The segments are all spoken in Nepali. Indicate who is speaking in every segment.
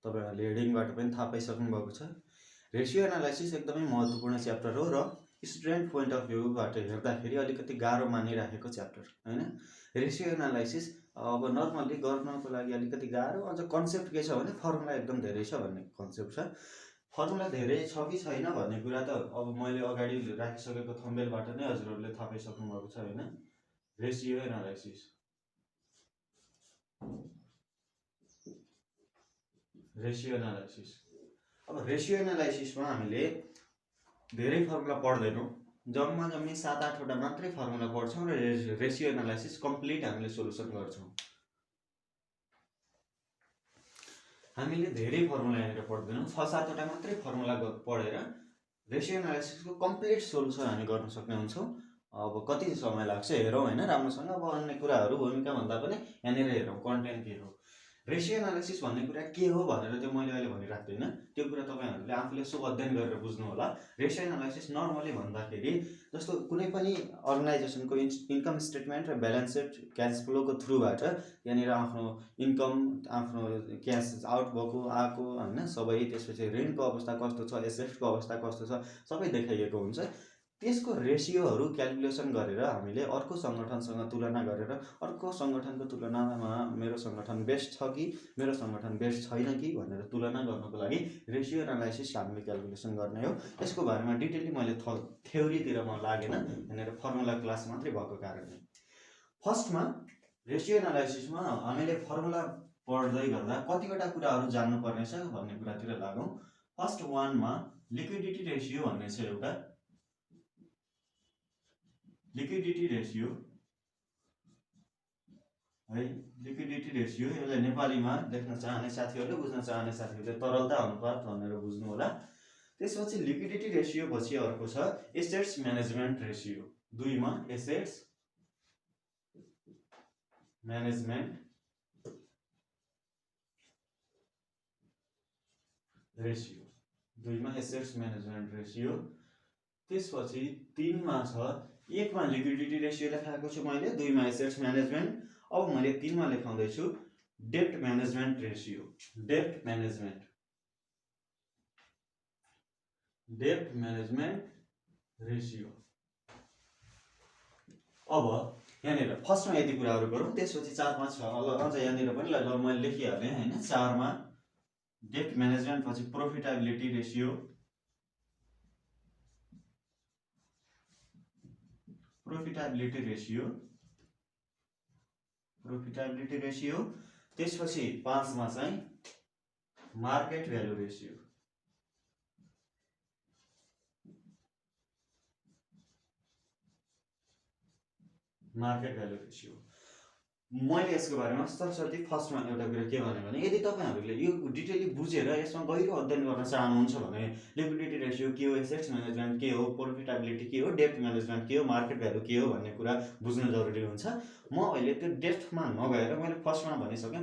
Speaker 1: तपाईहरुले हेडिङबाट पनि थाहा पाइसक्नु भएको छ। रेशियो एनालाइसिस एकदमै महत्त्वपूर्ण च्याप्टर हो र स्टुडेन्ट पोइन्ट अफ भ्यूबाट हेर्दाखेरि अलिकति गाह्रो मानिराखेको च्याप्टर हैन। रेशियो एनालाइसिस अब नर्मली गर्नको लागि अलिकति गाह्रो, अझ कन्सेप्ट के छ भने फर्मुला एकदम धेरै छ भन्ने कन्सेप्ट छ। फर्मुला धेरै छ कि छैन भन्ने कुरा त अब मैले अगाडि राखिसकेको थम्बनेलबाट नै हजुरहरुले थाहा पाइसक्नु भएको छ हैन। रेशियो एनालाइसिस अब रेशियो एनालाइसिसमा हामीले धेरै फर्मुला पढ्दैनौं, जम्मी 7-8 वटा मात्रै फर्मुला पढ्छौं र रेशियो एनालाइसिस कम्प्लिट हामीले सोलुसन गर्छौं। हामीले धेरै फर्मुला यहाँनिर पढ्दैनौं, 6-7 वटा मात्रै फर्मुला पढेर रेशियो एनालाइसिसको कम्प्लिट सोलुसन हामी गर्न सक्ने हुन्छौं। अब कति समय लाग्छ हेरौं हैन राम्रोसँग। अब अन्य कुराहरु भूमिका भन्दा पनि यहाँनिर हेरौं कन्टेन्ट के हो। रेशियो एनालाइसिस भन्ने कुरा के हो भनेर त्यो मैले अहिले भनिराख्दैन, त्यो कुरा तपाईहरुले आफूले यसो अध्ययन गरेर बुझ्नु होला। रेशियो एनालाइसिस नर्मली भन्दाखेरि जस्तो कुनै पनि अर्गनाइजेसनको इन्कम स्टेटमेन्ट र ब्यालेन्स सिट क्याश फ्लोको थ्रुबाट यहाँनिर आफ्नो इन्कम, आफ्नो क्याश आउट भएको आको हैन सबै, त्यसपछि ऋणको अवस्था कस्तो छ, एसेट्सको अवस्था कस्तो छ, सबै देखाइएको हुन्छ। त्यसको रेशियोहरु क्याल्कुलेसन गरेर हामीले अर्को संगठनसँग तुलना गरेर अर्को संगठनको तुलनामा मेरो संगठन बेस्ट छ कि मेरो संगठन बेस्ट छैन कि भनेर तुलना गर्नको लागि रेशियो एनालाइसिस हामीले क्याल्कुलेसन गर्ने हो। यसको बारेमा डिटेलली मैले थ्योरीतिर म लागेन, यहाँनिर फर्मुला क्लास मात्रै भएको कारणले। फर्स्टमा रेशियो एनालाइसिसमा हामीले फर्मुला पढ्दै गर्दा कतिवटा कुराहरु जान्नु पर्ने छ भन्ने कुरातिर लागौं। फर्स्ट 1 मा लिक्विडिटी रेशियो भन्ने छ एउटा। लिक्विडिटी रेशियो है, लिक्विडिटी रेशियो यसलाई नेपालीमा लेख्न चाहने साथीहरुले, बुझ्न चाहने साथीहरुले तरलता अनुपात भनेर बुझ्नु होला। त्यसपछि लिक्विडिटी रेशियो पछि अर्को छ एसेट्स म्यानेजमेन्ट रेशियो। 2 मा एसेट्स म्यानेजमेन्ट रेशियो, 2 मा एसेट्स म्यानेजमेन्ट रेशियो। त्यसपछि 3 मा छ, 1 मा लिक्विडिटी रेशियो लेखाएको छु मैले, 2 मा एसेट्स म्यानेजमेन्ट। अब मैले 3 मा लेखाउँदै छु डेब्ट म्यानेजमेन्ट रेशियो। डेब्ट म्यानेजमेन्ट रेशियो। अब यहाँनिर फर्स्टमा यति कुराहरु गरौँ, त्यसपछि 4-5 छ अझ यहाँनिर पनि ल मैले लेखिहालेँ हैन। 4 मा डेब्ट म्यानेजमेन्ट पछि प्रोफिटेबिलिटी रेशियो, प्रोफिटेबिलिटी रेशियो। त्यसपछि 5 मा चाहिँ market value ratio. Market value ratio मैले यसको बारेमा सरसर्ती फर्स्टमा एउटा कुरा के भने यदि तपाईहरुले यो डिटेली बुझेर यसमा गहिरो अध्ययन गर्न चाहनुहुन्छ भने लिक्विडिटी रेशियो के हो, एसेट्स म्यानेजमेन्ट के हो, प्रोफिटेबिलिटी के हो, डेब्ट म्यानेजमेन्ट के हो, मार्केट भ्यालु के हो भन्ने कुरा बुझ्न जरुरी हुन्छ। म अहिले त्यो डेप्थमा नगएर मैले फर्स्टमा भनिसकेँ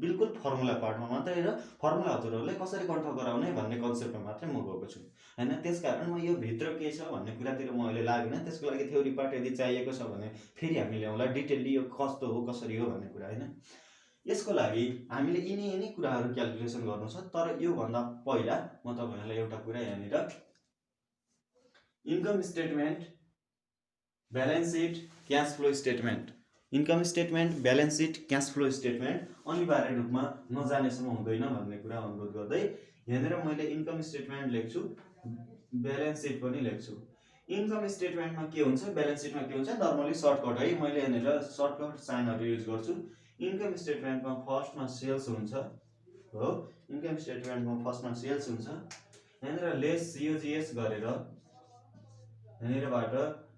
Speaker 1: बिल्कुल फर्मुला पार्टमा मात्रै र फर्मुला हजुरहरुले कसरी कन्ठ गराउने भन्ने कन्सेप्टमा मात्रै म गएको छु हैन। त्यसकारण म यो भित्र के छ भन्ने कुरातिर म अहिले लाग्दिन। त्यसको लागि थ्योरी पार्ट यदि चाहिएको छ भने फेरि हामी ल्याउँला डिटेलली यो कस्तो हो कसरी हो भन्ने कुरा हैन। यसको लागि हामीले यिनी कुराहरु क्याल्कुलेसन गर्नु छ। तर यो भन्दा पहिला म तपाईहरुलाई एउटा कुरा यहाँनिर income statement, balance seat, cash flow statement, income statement, balance seat, cash flow statement अनिवार्य रूपमा नजानेसम्म हुँदैन भन्ने कुरा अनुरोध गर्दै यहाँनिर मैले इन्कम स्टेटमेन्ट लेख्छु, ब्यालेन्स सिट पनि लेख्छु। इन्कम स्टेटमेन्टमा के हुन्छ, ब्यालेन्स सिटमा के हुन्छ, नर्मली सर्टकट है, मैले यहाँनिर सर्टकट साइनहरु युज गर्छु। इन्कम स्टेटमेन्टमा फर्स्टमा सेल्स हुन्छ हो, इन्कम स्टेटमेन्टमा फर्स्टमा सेल्स हुन्छ। यहाँनिर लेस सीओजीएस गरेर यहाँनिरबाट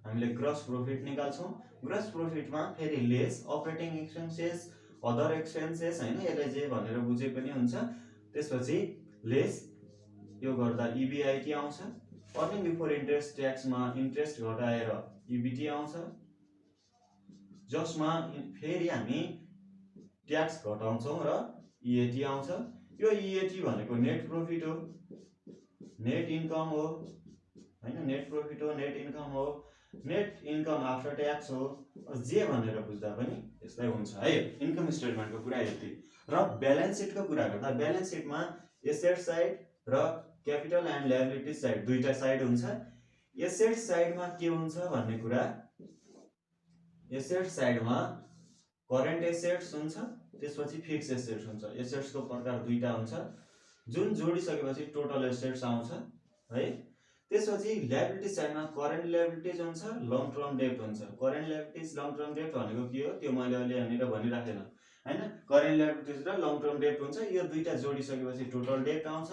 Speaker 1: हामीले ग्रस प्रॉफिट निकाल्छौं। ग्रस प्रॉफिटमा फेरि lace operating expenses, other expenses हैन, यसलाई जे भनेर बुझे पनि हुन्छ। त्यसपछि लेस यो गर्दा ईबीआईटी आउँछ। अर्निङ बिफोर इन्ट्रेस्ट ट्याक्समा इन्ट्रेस्ट घटाएर ईबीटी आउँछ, जसमा फेरि हामी ट्याक्स घटाउँछौं र ईएटी आउँछ। यो ईएटी भनेको नेट प्रॉफिट हो, नेट इन्कम हो हैन, नेट प्रॉफिट हो, नेट इन्कम हो, नेट इन्कम आफ्टर ट्याक्स हो, जे भनेर बुझ्दा पनि यस्तै हुन्छ है। इन्कम स्टेटमेन्टको कुरा यति र ब्यालेन्स सिटको कुरा गर्दा ब्यालेन्स सिटमा एसेट साइड र क्यापिटल एन्ड लायबिलिटी साइड दुईटा साइड हुन्छ। एसेट साइडमा के हुन्छ भन्ने कुरा, एसेट साइडमा करेन्ट एसेट्स हुन्छ, त्यसपछि फिक्स एसेट्स हुन्छ। एसेट्सको प्रकार दुईटा हुन्छ, जुन जोडिसकेपछि टोटल एसेट्स आउँछ है। त्यसपछि लायबिलिटी साइडमा करेन्ट लायबिलिटीज हुन्छ, लङ टर्म डेट हुन्छ। Current liabilities long term date भनेको के हो त्यो मैले अहिले यहाँनिर भनिराखेन हैन। करेन्ट लायबिलिटीज र लङ टर्म डेट हुन्छ, यो दुईटा जोडिसकेपछि टोटल डेट आउँछ।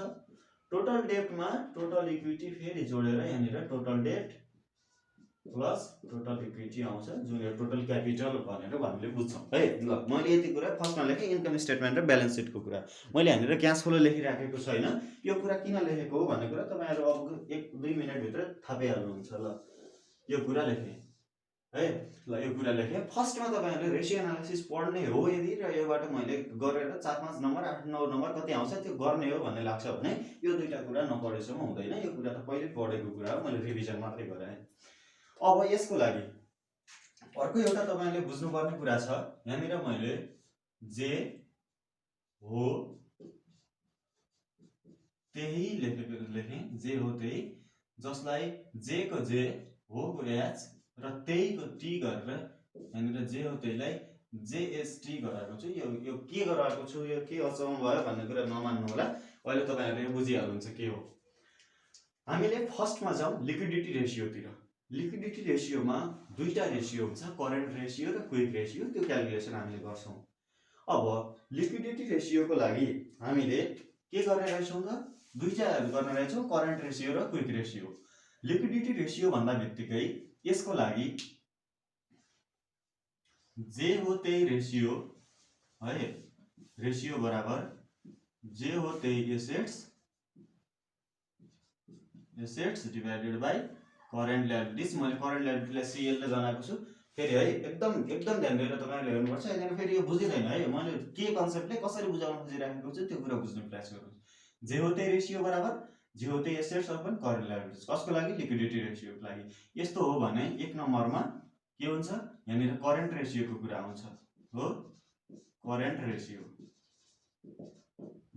Speaker 1: टोटल डेटमा टोटल इक्विटी फेरि जोडेर यहाँनिर total debt plus total equity आउँछ, जुन यो टोटल क्यापिटल भनेर हामीले बुझ्छौँ है। ल मैले यति कुरा फर्स्टमा लेखेँ, इन्कम स्टेटमेन्ट र ब्यालेन्स सिटको कुरा। मैले यहाँनिर क्यास फ्लो लेखिराखेको छैन, यो कुरा किन लेखेको हो भन्ने कुरा तपाईँहरू अब 1-2 मिनटभित्र थाहा पाइहाल्नुहुन्छ। ल यो कुरा लेखेँ है। ल यो कुरा लेखेँ। फर्स्टमा तपाईँहरूले रेसियो एनालाइसिस पढ्ने हो यदि, र योबाट मैले गरेर 4-5 नम्बर 8-9 नम्बर कति आउँछ त्यो गर्ने हो भन्ने लाग्छ भने यो दुईटा कुरा नपढेसम्म हुँदैन। यो कुरा त पहिले पढेको कुरा हो, मैले रिभिजन मात्रै गराएँ। अब यसको लागि अर्को एउटा तपाईले बुझ्नुपर्ने कुरा छ, यहाँनिर मैले जे हो त्यही लेखेँ, जे हो त्यही, जसलाई जे को जे, हो को एच र त्यही को टी गरेर यहाँनिर जे हो त्यहीलाई जेएसटी गराएको छु। यो के गराएको छु, यो के अचम्म भयो भन्ने कुरा नमान्नु होला, अहिले तपाईहरुले बुझिहाल्नुहुन्छ के हो। हामीले फर्स्टमा जाउँ लिक्विडिटी रेशियोतिर। लिक्विडिटी रेशियोमा दुईटा रेशियो हुन्छ, करेन्ट रेशियो र क्विक रेशियो। त्यो क्याल्कुलेसन हामीले गर्छौं। अब लिक्विडिटी रेशियोको लागि हामीले के गर्ने रहेछौं त, दुईटा गर्ने रहेछौं, करेन्ट रेशियो र क्विक रेशियो। लिक्विडिटी रेशियो भन्दा बित्तिकै यसको लागि जे हो त्यही रेशियो है, रेशियो बराबर जे हो त्यही assets divided by current liabilities. मैले करेन्ट लायबिलिटीलाई सीएल ले जनाएको छु फेरि है। एकदम ध्यान दिएर तपाईहरुले हेर्नुपर्छ, यहाँनिर फेरि यो बुझिदैन है। मैले के कन्सेप्टले कसरी बुझाउन खोजिराखेको छु त्यो कुरा बुझ्ने प्रयास गर्नुहोस्। जे हो त्यही रेशियो बराबर जे हो त्यही एसेट्स अपन करेन्ट लायबिलिटीज। कसको लागि? लिक्विडिटी रेशियोको लागि। यस्तो हो भने एक नम्बरमा के हुन्छ, यहाँनिर करेन्ट रेशियोको कुरा आउँछ हो, करेन्ट रेशियो।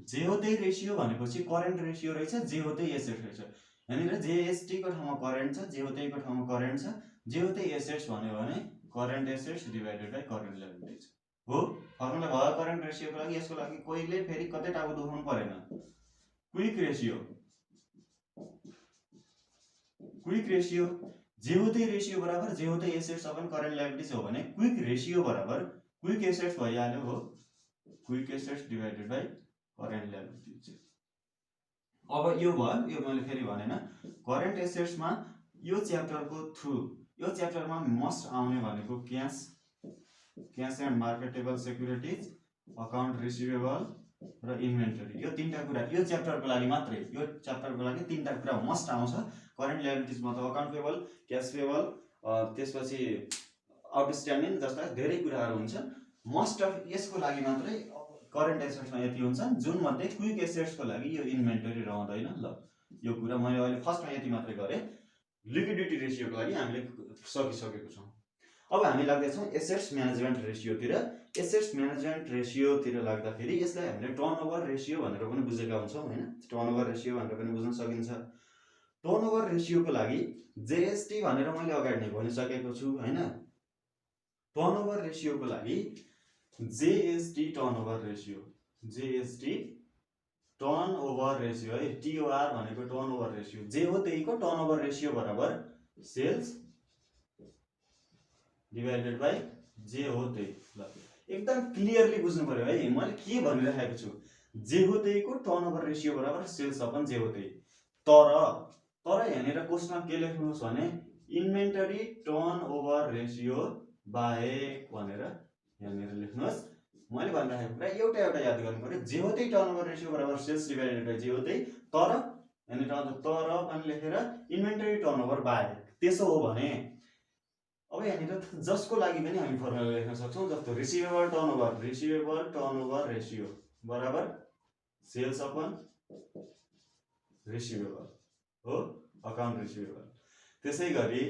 Speaker 1: जे हो त्यही रेशियो भनेपछि करेन्ट रेशियो रहेछ, जे हो त्यही एसेट्स रहेछ। यहाँनिर जेएसटी को ठाउँमा करेन्ट छ, जे हो त्यही को ठाउँमा करेन्ट छ। जे हो त्यही एसेट्स भन्यो भने current assets divided by current liabilities हो। फर्मुला भयो करेन्ट रेशियोको लागि। यसको लागि कोहीले फेरि कतै टाको दुखाउनु परेन। क्विक रेशियो, क्विक रेशियो जे हो त्यही रेशियो बराबर जे हो त्यही एसेट्स अपन करेन्ट लायबिलिटीज हो भने क्विक रेशियो बराबर क्विक एसेट्स भइहाल्यो हो, quick assets divided by current liabilities. अब यो भयो, यो मैले फेरि भनेन। करेन्ट एसेट्समा यो च्याप्टरको थ्रु, यो च्याप्टरमा मस्ट आउने भनेको cash and marketable securities, account receivable र इन्भेन्टरी। यो तीनटा कुरा यो च्याप्टरको लागि मात्रै, यो च्याप्टरको लागि तीनटा कुरा मस्ट आउँछ। करेन्ट लायबिलिटीजमा त अकाउन्ट पेबल, क्याश पेबल, त्यसपछि आउटस्ट्यान्डिङ जस्ता धेरै कुराहरू हुन्छ। मस्ट अफ यसको लागि मात्रै करेन्ट एसेट्समा यति हुन्छ, जुन मध्ये क्विक एसेट्सको लागि यो इन्भेन्टरी रहँदैन। ल यो कुरा मैले अहिले फर्स्टमा यति मात्रै गरे। लिक्विडिटी रेशियोको लागि हामीले सकिसकेको छौं। अब हामी लाग्दैछौं एसेट्स म्यानेजमेन्ट रेशियोतिर। एसेट्स म्यानेजमेन्ट रेशियोतिर लाग्दाखेरि यसलाई हामीले टर्नओभर रेशियो भनेर पनि बुझेका हुन्छौं हैन। टर्नओभर रेशियो भनेर पनि बुझ्न सकिन्छ। टर्नओभर रेशियोको लागि जेएसटी भनेर मैले अगाडि नै भनिसकेको छु हैन। टर्नओभर रेशियोको लागि JST turnover ratio, JST turnover ratio है, टीओआर भनेको टर्नओभर रेशियो। जे हो त्यहीको टर्नओभर रेशियो बराबर सेल्स डिवाइडेड बाइ जे हो त्यही। ल एकदम क्लियरली बुझ्नु पर्यो है, मैले के भनिरहेको छु। जे हो त्यहीको टर्नओभर रेशियो बराबर सेल्स अपन जे हो त्यही। तर यहाँनिर क्वेशनमा के लेख्नुहोस् भने इन्भेन्टरी टर्नओभर रेशियो बाहेक भनेर यहाँनिर लेख्नुहोस्। मैले भनिरहेको कुरा एउटा याद गर्नु पर्यो। जे हो त्यही टर्नओभर रेशियो बराबर सेल्स डिवाइडेड बाइ जे हो त्यही, तर यहाँनिर अझ तर पनि लेखेर इन्भेन्टरी टर्नओभर बाहेक। त्यसो हो भने अब यहाँनिर जसको लागि पनि हामी फर्मुला लेख्न सक्छौं, जस्तो रिसिभेबल टर्नओभर रेशियो बराबर सेल्स अपन रिसिभेबल हो, अकाउन्ट रिसिभेबल। त्यसैगरी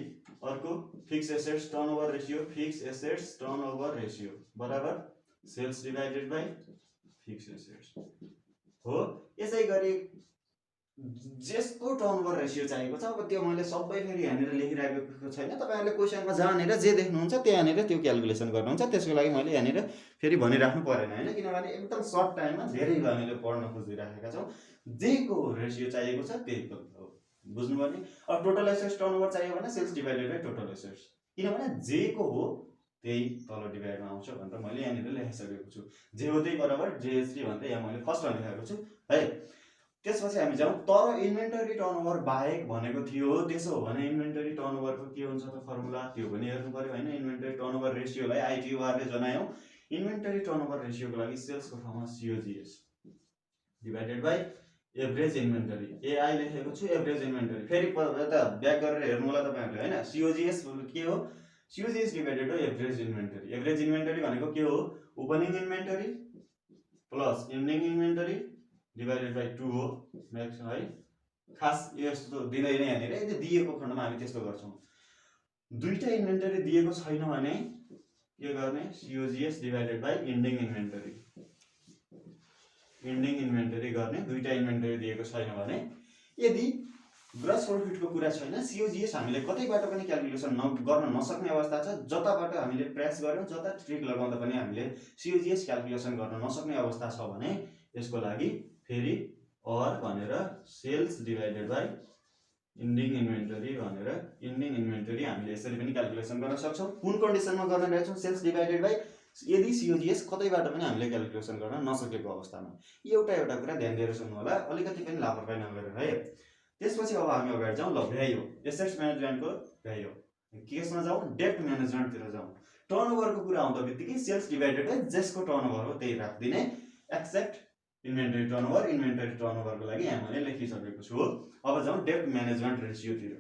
Speaker 1: अर्को fix assets turnover ratio, fix assets turnover ratio बराबर sales divided by fixed assets हो। यसै गरी जेसको टर्नओभर रेसियो चाहिएको छ, अब त्यो मैले सबै फेरि यहाँनिर लेखिराखेको छैन, तपाईँहरूले क्वेसनमा जहाँनिर जे देख्नुहुन्छ त्यहाँनिर त्यो क्यालकुलेसन गर्नुहुन्छ। त्यसको लागि मैले यहाँनिर फेरि भनिराख्नु परेन होइन, किनभने एकदम सर्ट टाइममा धेरै हामीले पढ्न खोजिराखेका छौँ। जेको रेसियो चाहिएको छ त्यही हो, बुझ्नुभयो नि। अब टोटल एसेट्स टर्नओभर चाहियो भने sales divided by total assets, किनभने जेको हो त्यही तल डिभाइडमा आउँछ भनेर मैले यहाँनिर लेखिसकेको छु। जे हो त्यही बराबर जेएसटी भनेर यहाँ मैले फर्स्टमा लेखेको छु है। त्यसपछि हामी जाउँ, तर इन्भेन्टरी टर्नओभर बाहेक भनेको थियो। त्यसो हो भने इन्भेन्टरी टर्नओभरको के हुन्छ त फर्मुला, त्यो पनि हेर्नु पर्यो होइन। इन्भेन्टरी टर्नओभर रेसियोलाई आइटिओआरले जनायौँ। इन्भेन्टरी टर्नओभर रेसियोको लागि सेल्सको ठाउँमा COGS divided by average inventory, AI लेखेको छु, एभरेज इन्भेन्टरी। फेरि यता ब्याक गरेर हेर्नु होला तपाईँहरूले होइन। सिओजिएस के हो, COGS divided by average inventory. Average inventory भनेको के हो, opening inventory plus ending inventory divided by 2 हो म्याक्स है। खास यस्तो दिँदैन यहाँनिर, यदि दिएको खण्डमा हामी त्यस्तो गर्छौँ। दुईटा इन्भेन्टरी दिएको छैन भने के गर्ने, COGS divided by ending inventory, ending inventory गर्ने। दुईटा इन्भेन्टरी दिएको छैन भने, यदि ग्रस प्रफिटको कुरा छैन, सिओजिएस हामीले कतैबाट पनि क्यालकुलेसन गर्न नसक्ने अवस्था छ, जताबाट हामीले प्रेस गऱ्यौँ, जता ट्रिक लगाउँदा पनि हामीले सिओजिएस क्यालकुलेसन गर्न नसक्ने अवस्था छ भने यसको लागि फेरि अर भनेर sales divided by ending inventory भनेर इन्डिङ इन्भेन्टरी हामीले यसरी पनि क्यालकुलेसन गर्न सक्छौँ। कुन कन्डिसनमा गर्न रहेछौँ, सेल्स डिभाइडेड बाई यदि सिओजिएस कतैबाट पनि हामीले क्यालकुलेसन गर्न नसकेको अवस्थामा। एउटा कुरा ध्यान दिएर सुन्नु होला, अलिकति पनि लापरवाही नगरेर है। त्यसपछि अब हामी अगाडि जाउँ। ल भ्यायो, एसेट्स म्यानेजमेन्टको भ्यायो, केसमा जाउँ, डेप्ट म्यानेजमेन्टतिर जाउँ। टर्नओभरको कुरा आउँदा बित्तिकै सेल्स डिभाइडेड बाई जेसको टर्नओभर हो त्यही राखिदिने, एक्सेप्ट इन्भेन्टरी टर्नओभर। इन्भेन्टरी टर्नओभरको लागि यहाँ मैले लेखिसकेको छु। अब जाउँ डेप्ट म्यानेजमेन्ट रेसियोतिर।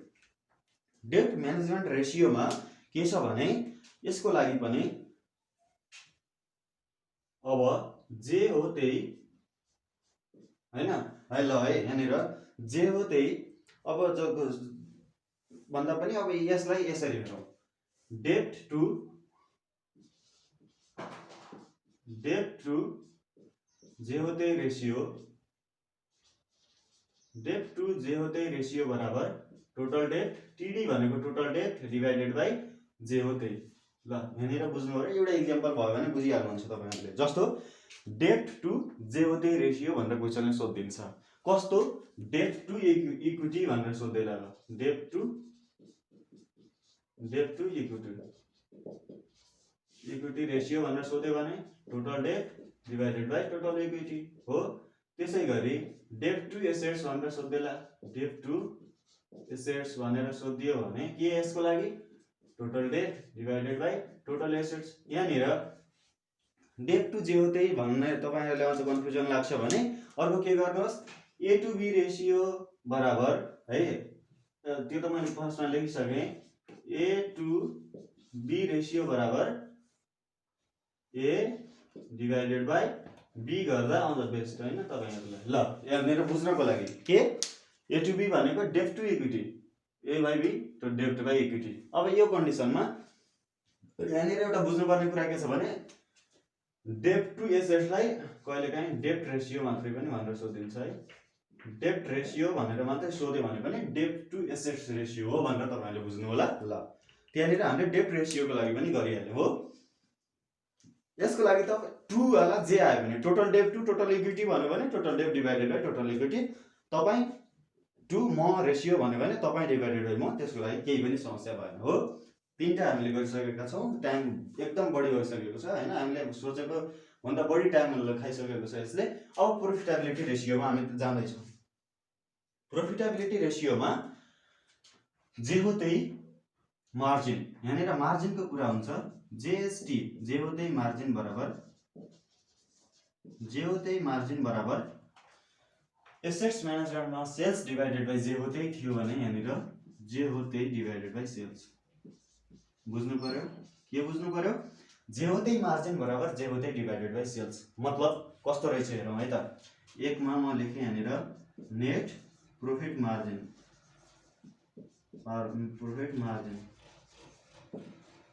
Speaker 1: डेप्ट म्यानेजमेन्ट रेसियोमा के छ भने यसको लागि पनि अब जे हो त्यही हैन है। ल है, यहाँनिर जे हो त्यही। अब भन्दा पनि अब यसलाई यसरी हेरौँ, डेप्ट टु जे हो त्यही रेसियो, डेप्ट टु जे हो त्यही रेसियो बराबर टोटल डेप्ट, टिडी भनेको टोटल डेप्ट डिभाइडेड बाई जे हो त्यही। ल यहाँनिर बुझ्नु पर्यो, एउटा इक्जाम्पल भयो भने बुझिहाल्नुहुन्छ तपाईँहरूले। जस्तो डेप्ट टु जे हो त्यही रेसियो भनेर क्वेसनले सोधिदिन्छ। कस्तो, डेप्ट टु इक्विटी भनेर सोध्दैला। ल डेप्ट टु इक्विटी रेसियो भनेर सोध्यो भने टोटल डेप्ट डिभाइडेड बाई टोटल इक्विटी हो। त्यसै गरी डेप्ट टु एसेट्स भनेर सोध्दैला। डेप्ट टु एसेट्स भनेर सोधियो भने के यसको लागि, टोटल डेप्ट डिभाइडेड बाई टोटल एसेट्स। यहाँनिर डेप्ट टु जे हो त्यही भन्ने तपाईँहरूले अझ कन्फ्युजन लाग्छ भने अर्को के गर्नुहोस्, ए टु बी रेसियो बराबर है, त्यो त मैले फर्स्टमा लेखिसकेँ। ए टु बी रेसियो बराबर ए डिभाइडेड बाई बी गर्दा आउँछ बेस्ट होइन तपाईँहरूलाई। ल यहाँनिर बुझ्नको लागि के, ए टु बी भनेको डेप्ट to equity, A by B तो डेप्ट बाई इक्विटी। अब यो कन्डिसनमा यहाँनिर एउटा बुझ्नुपर्ने कुरा के छ भने डेप्ट टु एसेट्सलाई कहिलेकाहीँ डेप्ट रेसियो मात्रै पनि भनेर सोधिन्छ है। डेप्ट रेसियो भनेर मात्रै सोध्यो भने पनि डेप्ट टु एसेट्स रेसियो हो भनेर तपाईँहरूले बुझ्नु होला। ल त्यहाँनिर हामीले डेप्ट रेसियोको लागि पनि गरिहाल्यौँ हो। यसको लागि त टु वाला जे आयो भने टोटल डेप्ट टु टोटल इक्विटी भन्यो भने टोटल डेप्ट डिभाइडेड बाई टोटल इक्विटी, तपाईँ टु म रेसियो भन्यो भने तपाईँ डिभाइडेड बाई म, त्यसको लागि केही पनि समस्या भएन हो। तीनटा हामीले गरिसकेका छौँ, टाइम एकदम बढी गइसकेको छ होइन, हामीले सोचेको भन्दा बढी टाइम खाइसकेको छ यसले। अब प्रोफिटेबिलिटी रेसियोमा हामी जाँदैछौँ। प्रोफिटेबिलिटी रेसियोमा जे हो त्यही मार्जिन, यहाँनिर मार्जिनको कुरा हुन्छ। जेएसटी जे हो त्यही मार्जिन बराबर एसेट्स म्यानेजमेन्टमा सेल्स डिभाइडेड बाई जे हो त्यही थियो भने यहाँनिर जे हो त्यही डिभाइडेड बाई सेल्स। बुझ्नु पर्यो, के बुझ्नु पर्यो, जे हो त्यही मार्जिन बराबर जे हो त्यही डिभाइडेड बाई सेल्स। मतलब कस्तो रहेछ हेरौँ है त। एकमा म लेखेँ यहाँनिर नेट प्रॉफिट मार्जिन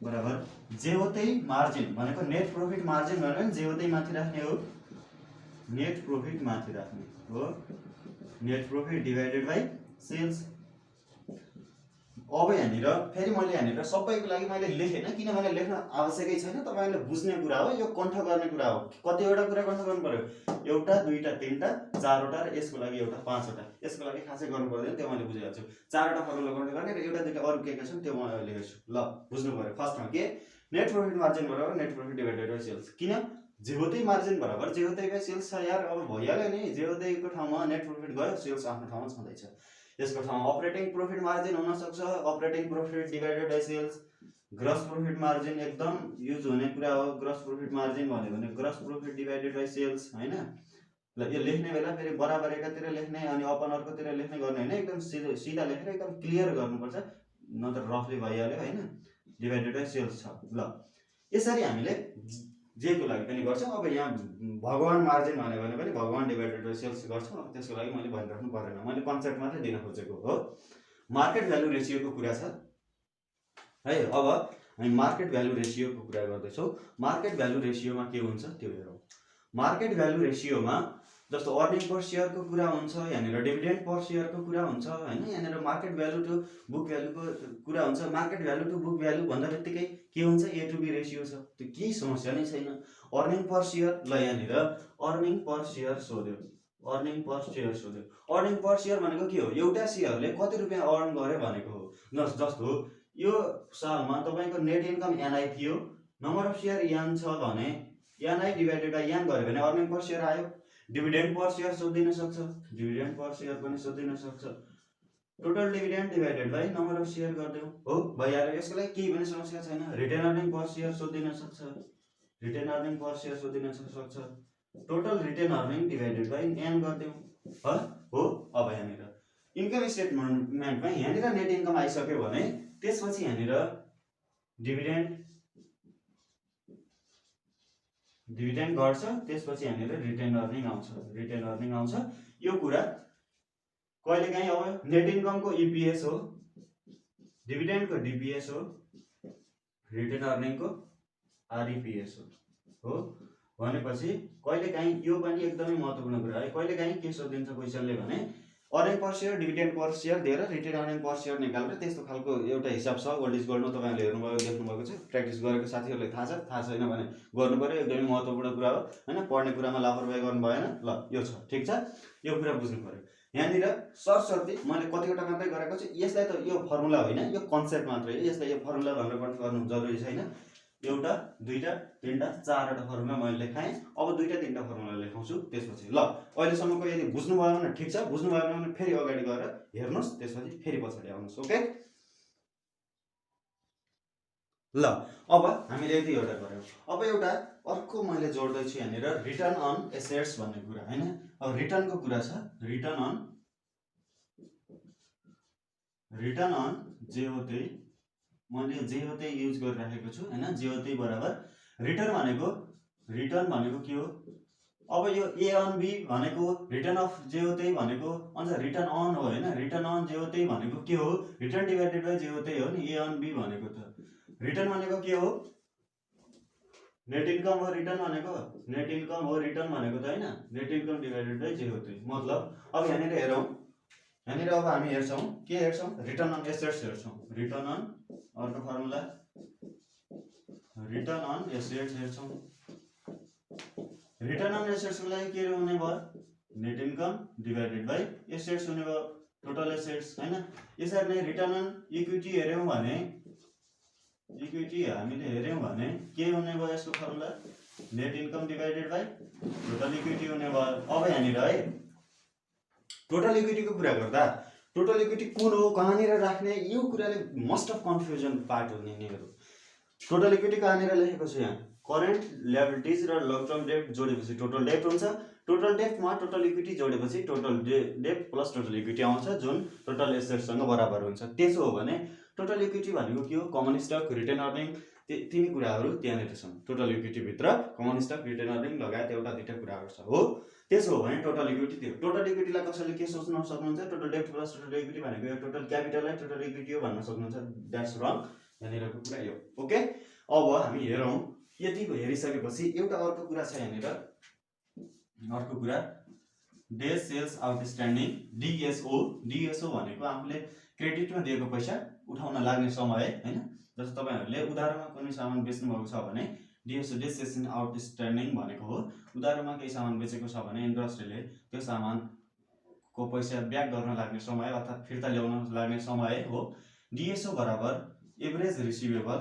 Speaker 1: बराबर जे हो त्यही मार्जिन भनेको नेट प्रॉफिट मार्जिन भनेको जे हो त्यही माथि राख्ने हो, नेट प्रॉफिट माथि राख्ने हो, net profit divided by sales. अब यहाँनिर फेरि मैले यहाँनिर सबैको लागि मैले लेखेन, किनभने लेख्न आवश्यकै छैन, तपाईँले बुझ्ने कुरा हो, यो कण्ठ गर्ने कुरा हो। कतिवटा कुरा कण्ठ गर्नु पर्यो, एउटा दुईटा तीनटा चारवटा र यसको लागि एउटा पाँचवटा, यसको लागि खासै गर्नु पर्दैन, त्यो मैले बुझिहाल्छु। चारवटा फर्मुला कण्ठ गर्ने र एउटा दुईटा अरू के छन् त्यो म लेखेछु। ल बुझ्नु पर्यो। फर्स्टमा के, नेट प्रॉफिट मार्जिन बराबर net profit divided by sales. किन, जे होतै मार्जिन बराबर जे होतै बाइ सेल्स छ यार। अब भइहाल्यो नि, जे होतैको ठाउँमा नेट प्रॉफिट गयो, सेल्स आफ्नो ठाउँमा छँदैछ। यसको ठाउँमा अपरेटिङ प्रॉफिट मार्जिन हुन सक्छ, operating profit divided by sales. Gross profit margin एकदम युज हुने कुरा हो। ग्रस प्रॉफिट मार्जिन भन्यो भने gross profit divided by sales, हैन। ल यो लेख्ने बेला फेरि बराबर एकातिर लेख्ने अनि अपन अर्कोतिर लेख्ने गर्ने हैन, एकदम सिधा लेखेर एकदम क्लियर गर्नुपर्छ, नत्र रफली भइहाल्यो, हैन। डिवाइडेड बाइ सेल्स छ। ल यसरी हामीले जे को लागि पनि गर्छौं। अब यहाँ भगवान मार्जिन भन्यो भने पनि भगवान डिवाइडेड बाइ सेल्स गर्छौं। अब त्यसको लागि मैले भनिराख्नु पर्दैन, मैले कन्सेप्ट मात्रै दिन खोजेको हो। मार्केट भ्यालु रेशियोको कुरा छ है। अब हामी मार्केट भ्यालु रेशियोको कुरा गर्दैछौँ। मार्केट भ्यालु रेशियोमा के हुन्छ त्यो हेरौँ। मार्केट भ्यालु रेशियोमा जस्तो अर्निङ पर शेयरको कुरा हुन्छ, यहाँनिर डिभिडेन्ड पर शेयरको कुरा हुन्छ, हैन। यहाँनिर मार्केट भ्यालु टु बुक भ्यालुको कुरा हुन्छ। Market value to book value भन्दा बित्तिकै के हुन्छ, ए टु बी रेशियो छ, त्यो केही समस्या नै छैन। अर्निङ पर शेयर, ल यहाँनिर अर्निङ पर शेयर सोध्यो, अर्निङ पर शेयर सोध्यो। अर्निङ पर शेयर भनेको के हो, एउटा शेयरले कति रुपैयाँ अर्न गर्यो भनेको हो। जस्तो यो सालमा तपाईको नेट इन्कम एनआई थियो, नम्बर अफ शेयर एन छ भने एनआई डिवाइडेड बाइ एन गर्यो भने अर्निङ पर शेयर आयो। डिभिडेन्ड पर शेयर सोधिन सक्छ, डिभिडेन्ड पर शेयर पनि सोधिन सक्छ। Total dividend divided by number of share गर्दियौ, हो भइहाल्यो। यसको लागि केही पनि समस्या छैन। रिटेन अर्निङ पर शेयर सोधिन सक्छ, रिटेन अर्निङ पर शेयर सोधिन सक्छ। Total retain earning divided by N गर्दियौ, हो। अब यहाँनिर इन्कम स्टेटमेन्टमा यहाँनिर नेट इन्कम आइसक्यो भने त्यसपछि यहाँनिर डिभिडेन्ड गर्छ, त्यसपछि यहाँनिर रिटेन अर्निङ आउँछ, रिटेन अर्निङ आउँछ। यो कुरा कहिलेकाहीँ अब नेट इन्कमको इपीएस हो, डिभिडेन्डको डीपीएस हो, रिटेन अर्निङको आरईपीएस हो। भनेपछि कहिलेकाहीँ यो पनि एकदमै महत्त्वपूर्ण कुरा है। कहिलेकाहीँ के सोधिन्छ क्वेशनले भने earning per share dividend per share दिएर रिटेन अर्निङ पर शेयर निकालेर त्यस्तो खालको एउटा हिसाब छ। ओल्ड इज गोल्डमा तपाईँहरूले हेर्नुभयो, देख्नुभएको छ, प्र्याक्टिस गरेको साथीहरूलाई थाहा छ, थाहा छैन भने गर्नु पर्यो, एकदमै महत्त्वपूर्ण कुरा हो, हैन। पढ्ने कुरामा लापरवाही गर्नु भएन। ल यो छ, ठिक छ, यो कुरा बुझ्नु पर्यो। यहाँनिर सरसर्ती मैले कतिवटा मात्रै गरेको छु, यसलाई त यो फर्मुला होइन, यो कन्सेप्ट मात्रै हो, यसलाई यो फर्मुला भनेर कन्फर्म गर्नु जरुरी छैन। एउटा दुईटा तीनटा चारवटा फर्मुला मैले लेखाएँ, अब दुईटा तीनटा फर्मुला लेखाउँछु त्यसपछि। ल अहिलेसम्मको यदि बुझ्नु भयो भने ठिक छ, बुझ्नु भएन भने फेरि अगाडि गएर हेर्नुहोस्, त्यसपछि फेरि पछाडि आउनुहोस्, ओके। ल अब हामीले यति एउटा गर्यौँ। अब एउटा अर्को मैले जोड्दैछु यहाँनिर रिटर्न अन एसेट्स भन्ने कुरा, हैन। अब रिटर्नको कुरा छ, रिटर्न अन जे हो त्यही, मैले जे हो त्यही युज गरिराखेको छु, हैन। जे हो त्यही बराबर रिटर्न भनेको के हो। अब यो ए अन बी भनेको रिटर्न अफ जे हो त्यही भनेको अन्त रिटर्न अन हो, हैन। रिटर्न अन जे हो त्यही भनेको के हो, रिटर्न डिवाइडेड बाइ जे हो त्यही हो नि। ए अन बी भनेको त रिटर्न भनेको के हो, नेट इन्कम हो। रिटर्न भनेको नेट इन्कम हो, रिटर्न भनेको त हैन, नेट इन्कम डिवाइडेड बाइ जे हो त्यही। मतलब अब यहाँनिर हेरौँ, यहाँनिर अब हामी हेर्छौँ के हेर्छौँ, रिटर्न अन एसेट्स हेर्छौँ। रिटर्न अन अर्को फर्मुला रिटर्न अन एसेट्स हेर्छौँ। रिटर्न अन एसेट्सको लागि के हुने भयो, net income divided by assets हुने भयो, टोटल एसेट्स, हैन। यसरी नै रिटर्न अन इक्विटी हेर्यौँ भने, इक्विटी हामीले हेर्यौँ भने के हुने भयो, यसको formula net income divided by total equity हुने भयो। अब यहाँनिर है टोटल इक्विटीको कुरा गर्दा टोटल इक्विटी कुन हो, कहाँनिर राख्ने, यो कुराले मोस्ट अफ कन्फ्युजन पार्ट हो यिनीहरू। टोटल इक्विटी कहाँनिर लेखेको छु, यहाँ करेन्ट ल्याबिलिटिज र लङ टर्म डेट जोडेपछि टोटल डेट हुन्छ। टोटल डेटमा टोटल इक्विटी जोडेपछि total debt plus total equity आउँछ, जुन टोटल एसेट्ससँग बराबर हुन्छ। त्यसो हो भने टोटल इक्विटी भनेको के हो, कमन स्टक, रिटेन अर्निङ, तिनी कुराहरू त्यहाँनिर छन्। टोटल इक्विटी भित्र कमन स्टक, रिटेन अर्निङ लगायत एउटा दुईटा कुराहरू छ, हो। त्यसो हो भने टोटल इक्विटी थियो। टोटल इक्विटीलाई कसैले के सोच्न सक्नुहुन्छ, total debt plus total equity भनेको यो टोटल क्यापिटललाई टोटल इक्विटी हो भन्न सक्नुहुन्छ। द्याट्स रङ, यहाँनिरको कुरा यो, ओके। अब हामी हेरौँ, यतिको हेरिसकेपछि एउटा अर्को कुरा छ यहाँनिर, अर्को कुरा डेज सेल्स आउटस्ट्यान्डिङ डिएसओ। डिएसओ भनेको आफूले क्रेडिटमा दिएको पैसा उठाउन लाग्ने समय हैन। जस्तो तपाईहरुले उधारोमा कुनै सामान बेच्नु भएको छ भने डिएसओ डेज सेल्स आउटस्ट्यान्डिङ भनेको हो उधारोमा केही सामान बेचेको छ भने इन्डस्ट्रीले त्यो सामानको पैसा ब्याक गर्न लाग्ने समय अर्थात् फिर्ता ल्याउन लाग्ने समय हो। डिएसओ बराबर average receivable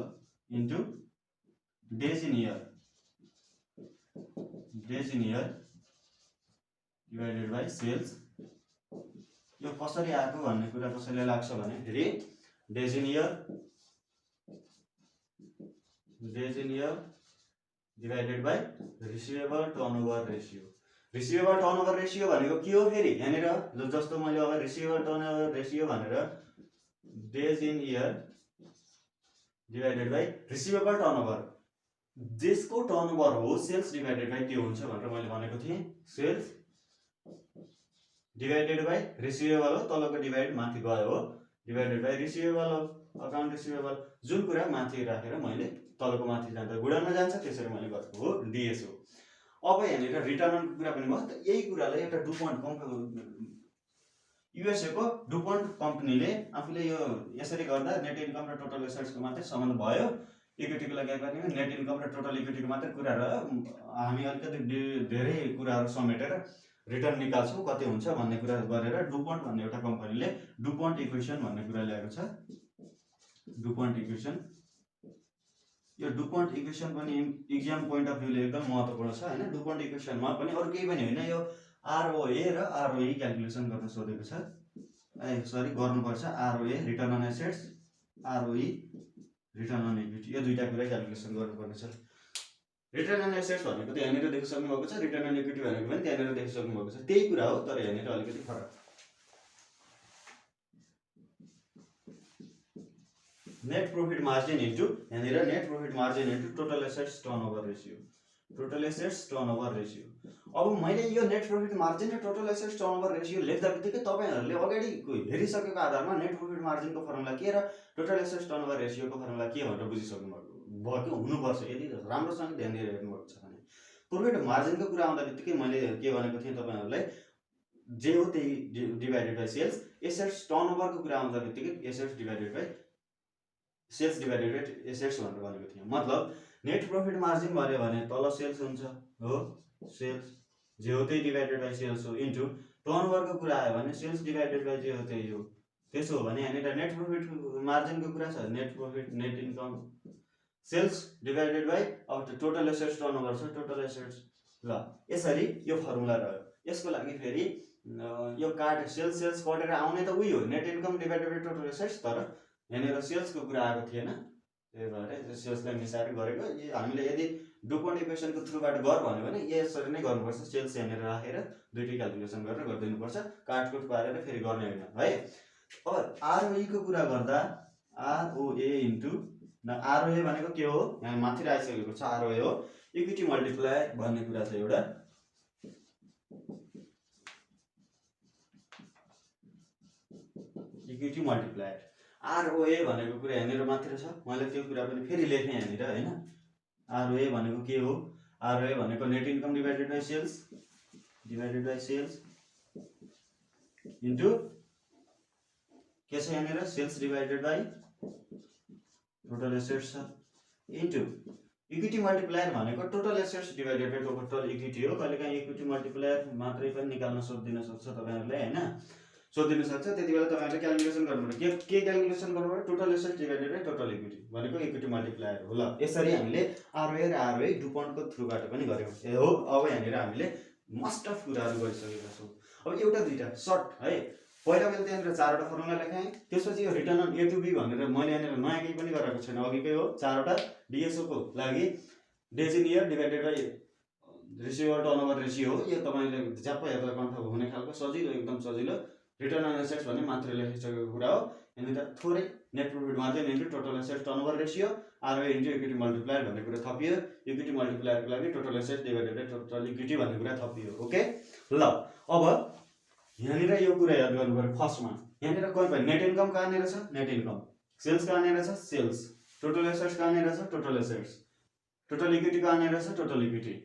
Speaker 1: into days in year divided by sales. यो कसरी आएको भन्ने कुरा कसैलाई लाग्छ भने फेरि days in year divided by receivable turnover ratio. Receivable turnover ratio भनेको के हो फेरि यहाँनिर जस्तो मैले अब रिसिभेबल टर्नओभर रेशियो भनेर days in year divided by receivable turnover जसको टर्नओभर हो सेल्स डिवाइडेड बाई त्यो हुन्छ भनेर मैले भनेको थिएँ। सेल्स डिवाइडेड बाई रिसिभेबल हो तलको डिवाइड माथि गयो हो डिवाइडेड बाई रिसिभेबल हो अकाउन्ट रिसिभेबल जुन कुरा माथि राखेर मैले तलको माथि जाँदा गुणानमा जान्छ त्यसरी मैले गरेको हो डिएसओ। अब यहाँनिर रिटर्नको कुरा पनि भयो त यही कुरालाई एउटा डुपोन्ट युएसए को डुपोन्ट कम्पनीले आफूले यो यसरी गर्दा नेट इन्कम र टोटल एसेट्सको मात्रै सम्बन्ध भयो इक्विटीको लागि गर्ने नेट इन्कम र टोटल इक्विटीको मात्रै कुरा रह्यो हामी अलिकति धेरै कुराहरू समेटेर रिटर्न निकाल्छौँ कति हुन्छ भन्ने कुरा गरेर डुपोन्ट भन्ने एउटा कम्पनीले डुपोन्ट इक्वेसन भन्ने कुरा ल्याएको छ। डुपोन्ट इक्वेसन यो डुपोन्ट इक्वेसन पनि एक्जाम पोइन्ट अफ भ्यूले एकदम महत्त्वपूर्ण छ हैन। डुपोन्ट इक्वेसनमा पनि अरु केही पनि हैन यो आरओए र आरओई क्याल्कुलेसन गर्न सोधेको छ गर्नुपर्छ। ROA return on assets ROE return on equity यो दुईटा कुरा क्याल्कुलेसन गर्नुपर्ने छ। रिटर्न अन एसेट्स भनेको त यहाँनिर देखिसक्नु भएको छ रिटर्न अन इक्विटी भनेको पनि त्यहाँनिर देखिसक्नु भएको छ त्यही कुरा हो तर यहाँनिर अलिकति फरक। नेट प्रॉफिट मार्जिन इन्टु यहाँनिर net profit margin into total assets turnover ratio total assets turnover ratio. अब मैले यो नेट प्रॉफिट मार्जिन र टोटल एसेट्स टर्नओभर रेशियो लेख्दा बित्तिकै तपाईहरुले अगाडिको हेरिसकेको आधारमा नेट प्रॉफिट मार्जिनको फर्मुला के र टोटल एसेट्स टर्नओभर रेशियोको फर्मुला के भनेर बुझिसक्नु भएको हुनुपर्छ यदि राम्रोसँग ध्यान दिएर हेर्नु भएको छ भने। प्रॉफिट मार्जिनको कुरा आउँदा बित्तिकै मैले के भनेको थिएँ तपाईहरुलाई जे हो त्यही डिवाइडेड बाइ सेल्स। एसेट्स टर्नओभरको कुरा आउँदा बित्तिकै assets divided by sales divided by assets भनेर भनेको थिएँ। मतलब नेट प्रॉफिट मार्जिन भन्यो भने तल सेल्स हुन्छ हो सेल्स जे हो त्यही डिवाइडेड बाइ सेल्स हो इन्टु टर्नओभरको कुरा आयो भने सेल्स डिवाइडेड बाइ जे हो त्यही हो। त्यसो हो भने यहाँनिर नेट प्रॉफिट मार्जिनको कुरा छ net profit net income sales divided by अब टोटल एसेट्स टर्नओभर छ टोटल एसेट्स ल यसरी यो फर्मुला रह्यो। यसको लागि फेरि यो काट सेल्स सेल्स कटेर आउने त उही हो net income divided by total assets तर यहाँनिर सेल्सको कुरा आएको थिएन त्यही भएर सेल्सलाई मिसाएर गरेको। हामीले यदि डुपोन्ट इक्वेसनको थ्रुबाट गर भन्यो भने यसरी नै गर्नुपर्छ सेल्स यहाँनिर राखेर दुईटै क्याल्कुलेसन गरेर गरिदिनुपर्छ काटकुट पारेर फेरि गर्ने होइन है। अब आरओई को कुरा गर्दा आरओए इन्टु आरओए भनेको के हो यहाँ माथि आइसकेको छ आरओए हो इक्विटी मल्टिप्लायर भन्ने कुरा छ एउटा इक्विटी मल्टिप्लायर आरओए भनेको कुरा यहाँनिर मात्र छ मैले त्यो कुरा पनि फेरि लेखेँ यहाँनिर हैन। आरओए भनेको के हो आरओए भनेको net income divided by sales into के छ यहाँनिर sales divided by total assets छ इन्टु इक्विटी मल्टिप्लायर भनेको total assets divided by total equity हो। कहिलेकाहीँ इक्विटी मल्टिप्लायर मात्रै पनि निकाल्न सोधिदिन सक्छ तपाईहरुले हैन सोधिदिन सक्छ त्यति बेला तपाईहरुले क्याल्कुलेसन गर्नुपर्छ के क्याल्कुलेसन गर्नुपर्छ total assets divided by total equity भनेको इक्विटी मल्टिप्लायर हो। ल यसरी हामीले आरओए र आरओई डुपोन्टको थ्रुबाट पनि गर्यौं ए हो। अब यहाँनिर हामीले मोस्ट अफ कुराहरु गरिसकेका छौं। अब एउटा दुईटा सर्ट है पहिला मैले त्यहाँनिर चारवटा फर्मुला लेखाएँ त्यसपछि यो return on A to B भनेर मैले यहाँनिर नयाँ केही पनि गराएको छैन अघिकै हो चारवटा डिएसओ को लागि days in year divided by receivable turnover ratio हो यो तपाईले ज्याप हेर्दा कन्फ हुने खालको सजिलो एकदम सजिलो रिटर्न अन एसेट्स भन्ने मात्र लेखिसकेको कुरा हो। यहाँनिर थोरै net profit margin into total assets turnover ratio ROA into equity multiplier भन्ने कुरा थपियो इक्विटी मल्टिप्लायरको लागि total assets divided by total equity भन्ने कुरा थपियो ओके। ल अब यहाँनिर यो कुरा याद गर्नुपर्यो फर्स्टमा यहाँनिर कोही पनि नेट इन्कम कहाँनिर छ नेट इन्कम सेल्स कहाँनिर छ सेल्स टोटल एसेट्स कहाँनिर छ टोटल एसेट्स टोटल इक्विटी कहाँनिर छ टोटल इक्विटी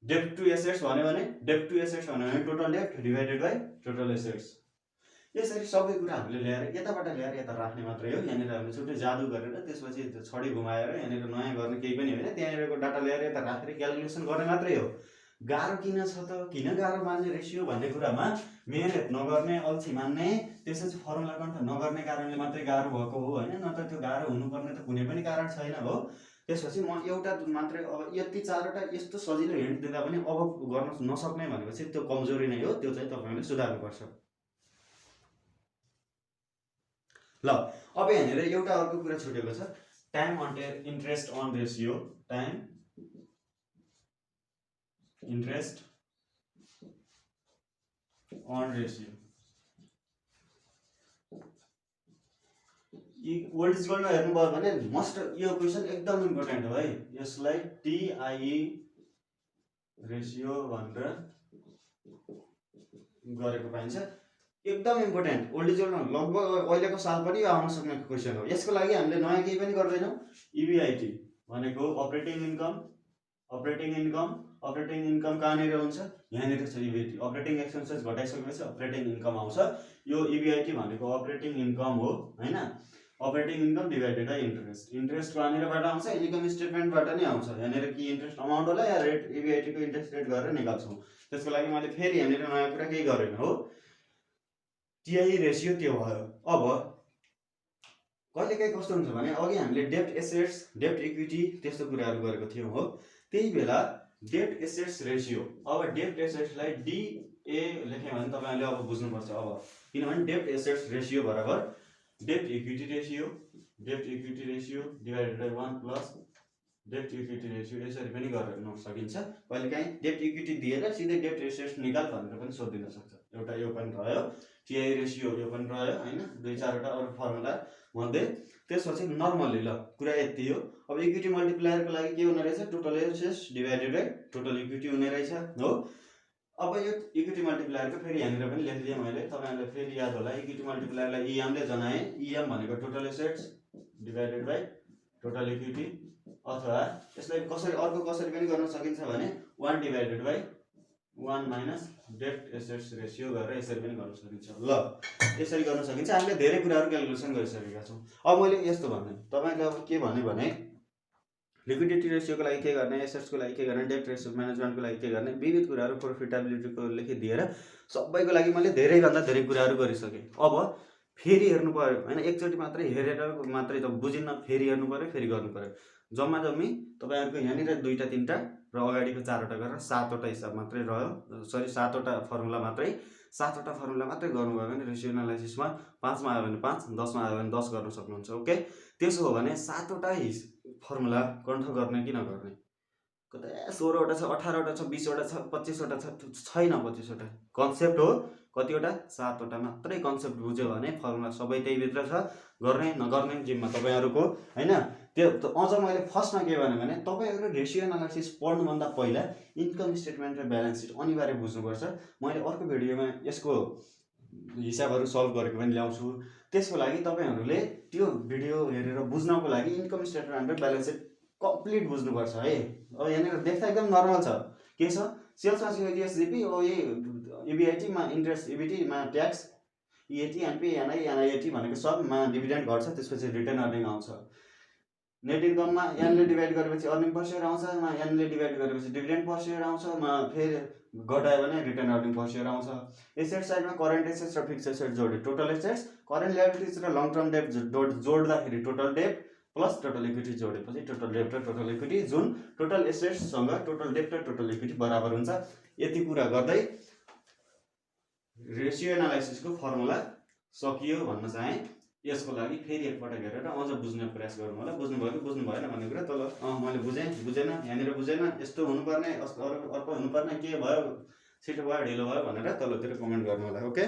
Speaker 1: डेब्ट टु एसेट्स भन्यो भने डेब्ट टु एसेट्स भन्यो भने टोटल डेब्ट डिभाइडेड बाई टोटल एसेट्स। यसरी सबै कुरा हामीले ल्याएर यताबाट ल्याएर यता राख्ने मात्रै हो। यहाँनिर हामीले छुट्टै जादु गरेर त्यसपछि त्यो छडी घुमाएर यहाँनिर नयाँ गर्ने केही पनि होइन, त्यहाँनिरको डाटा ल्याएर यता राखेर क्यालकुलेसन गर्ने मात्रै हो। गाह्रो किन छ त, किन गाह्रो मान्ने रेसियो भन्ने कुरामा मेहनत नगर्ने, अल्छी मान्ने, त्यसपछि फर्मुला कन्ट नगर्ने कारणले मात्रै गाह्रो भएको हो होइन, न त त्यो गाह्रो हुनुपर्ने त कुनै पनि कारण छैन हो। त्यसपछि म एउटा मात्रै अब यति 4वटा यस्तो सजिलो हिन्ट दिँदा पनि अब गर्न नसक्ने भनेपछि त्यो कमजोरी नै हो, त्यो चाहिँ तपाईले सुधार्नुपर्छ। ल अब यहाँनिर एउटा अर्को कुरा छुटेको छ, time interest on ratio, time interest on ratio old is गोल्डमा हेर्नुभयो भने मस्ट यो क्वेसन एकदम इम्पोर्टेन्ट हो है। यसलाई टिआई रेसियो भनेर गरेको पाइन्छ, एकदम इम्पोर्टेन्ट। ओल्ड इज गोल्डमा लगभग अहिलेको साल पनि आउन सक्ने क्वेसन हो। यसको लागि हामीले नयाँ केही पनि गर्दैनौँ। इबिआइटी भनेको अपरेटिङ इन्कम, अपरेटिङ इन्कम कहाँनिर हुन्छ, यहाँनिर छ इबिआइटी। अपरेटिङ एक्सपेन्सेस घटाइसकेपछि अपरेटिङ इन्कम आउँछ। यो इबिआइटी भनेको अपरेटिङ इन्कम हो होइन। Operating income divided by interest, interest कहाँनिरबाट आउँछ, इन्कम स्टेटमेन्टबाट नै आउँछ। यहाँनिर कि इन्ट्रेस्ट अमाउन्ट होला या रेट, इबिआइटीको इन्ट्रेस्ट रेट गरेर निकाल्छौँ। त्यसको लागि मैले फेरि यहाँनिर नयाँ कुरा केही गरेन हो। टिआई रेसियो त्यो भयो। अब कहिलेकाहीँ कस्तो हुन्छ भने अघि हामीले डेब्ट एसेट्स, डेब्ट इक्विटी त्यस्तो कुराहरू गरेको थियौँ हो। त्यही बेला डेब्ट एसेट्स रेसियो, अब डेब्ट एसेट्सलाई डिए लेख्यो भने तपाईँहरूले अब बुझ्नुपर्छ अब, किनभने डेब्ट एसेट्स रेसियो बराबर डेब्ट equity ratio divided by 1 plus डेब्ट इक्विटी रेसियो। यसरी पनि गर्न सकिन्छ। कहिलेकाहीँ डेब्ट इक्विटी दिएर सिधै डेब्ट एसेट्स निकाल भनेर पनि सोधिदिन सक्छ। एउटा यो पनि रह्यो, टिआई रेसियो यो पनि रह्यो होइन, 2-4वटा अरू फर्मुला मध्ये। त्यसपछि नर्मली ल कुरा यति हो। अब इक्विटी मल्टिप्लायरको लागि के हुने रहेछ, total assets divided by total equity हुने रहेछ हो। अब यो इक्विटी मल्टिप्लायरको फेरि यहाँनिर पनि लेखिदिएँ मैले, तपाईँहरूलाई फेरि याद होला। इक्विटी मल्टिप्लायरलाई इएमले जनाएँ, इएम भनेको total assets divided by total equity, अथवा यसलाई कसरी अर्को कसरी पनि गर्न सकिन्छ भने 1 डिभाइडेड बाई 1 माइनस डेब्ट एसेट्स रेसियो गरेर यसरी पनि गर्न सकिन्छ। ल यसरी गर्न सकिन्छ। हामीले धेरै कुराहरू क्यालकुलेसन गरिसकेका छौँ। अब मैले यस्तो भन्ने तपाईँले अब के भने लिक्विडिटी रेसियोको लागि के गर्ने, एसेट्सको लागि के गर्ने, डेब्ट रेसियो म्यानेजमेन्टको लागि के गर्ने, विविध कुराहरू प्रफिटेबिलिटीको लेखिदिएर सबैको लागि मैले धेरैभन्दा धेरै कुराहरू गरिसकेँ। अब फेरि हेर्नु पर्यो होइन, एकचोटि मात्रै हेरेर मात्रै त बुझिन्न, फेरि हेर्नु पर्यो, फेरि गर्नु पर्यो। जम्मा जम्मी तपाईँहरूको यहाँनिर 2-3टा र अगाडिको 4वटा गरेर 7वटा हिसाब मात्रै रह्यो, सरी 7वटा फर्मुला मात्रै। 7वटा फर्मुला मात्रै गर्नुभयो भने रेसियो एनालाइसिसमा 5मा आयो भने 5, 10मा आयो भने 10 गर्न सक्नुहुन्छ। ओके, त्यसो हो भने 7वटा फर्मुला कन्ठ गर्ने कि नगर्ने, कतै 16वटा छ, 18वटा छ, 20वटा छ, 25वटा छ, छैन 25वटा। कन्सेप्ट हो कतिवटा, 7वटा मात्रै कन्सेप्ट बुझ्यो भने फर्मुला सबै त्यहीभित्र छ। गर्ने नगर्ने जिम्मा तपाईँहरूको होइन। त्यो अझ मैले फर्स्टमा के भने तपाईँहरू रेसियो एनालाइसिस पढ्नुभन्दा पहिला इन्कम स्टेटमेन्ट र ब्यालेन्स सिट अनिवार्य बुझ्नुपर्छ। मैले अर्को भिडियोमा यसको हिसाबहरू सल्भ गरेको पनि ल्याउँछु। त्यसको लागि तपाईँहरूले त्यो भिडियो हेरेर बुझ्नको लागि इन्कम स्टेटमेन्ट र ब्यालेन्स सिट कम्प्लिट बुझ्नुपर्छ है। अब यहाँनिर देख्दा एकदम नर्मल छ, के छ, सेल्समा सिओजिएसजिपी, इबिआइटीमा इन्ट्रेस्ट, इबिटीमा ट्याक्स, इएटी, एनपी, एनआई, एनआइएटी भनेको सबमा डिभिडेन्ड घट्छ, त्यसपछि रिटर्न अर्निङ आउँछ। नेट इन्कममा एनले डिभाइड गरेपछि अर्निङ पर सेयर आउँछ, एनले डिभाइड गरेपछि डिभिडेन्ड पर सेयर आउँछ, फेरि घटायो भने रिटर्न अर्निङ पर सेयर आउँछ। एसेट साइडमा करेन्ट एसेट्स र फिक्स्ड एसेट्स जोडे टोटल एसेट्स, करेन्ट लायबिलिटिज र लङ टर्म डेब्ट जोड्दाखेरि टोटल डेब्ट प्लस टोटल इक्विटी जोडेपछि टोटल डेब्ट र टोटल इक्विटी, जुन टोटल एसेट्ससँग टोटल डेब्ट र टोटल इक्विटी बराबर हुन्छ। यति कुरा गर्दै रेसियो एनालाइसिसको फर्मुला सकियो भन्न चाहेँ। यसको लागि फेरि एकपटक हेरेर अझ बुझ्ने प्रयास गरौँ होला। बुझ्नुभयो कि बुझ्नु भएन भन्ने कुरा तल मैले बुझेन, यहाँनिर बुझेन, यस्तो हुनुपर्ने, अर्को हुनुपर्ने, के भयो, छिटो भयो, ढिलो भयो भनेर तलतिर कमेन्ट गर्नु होला। ओके।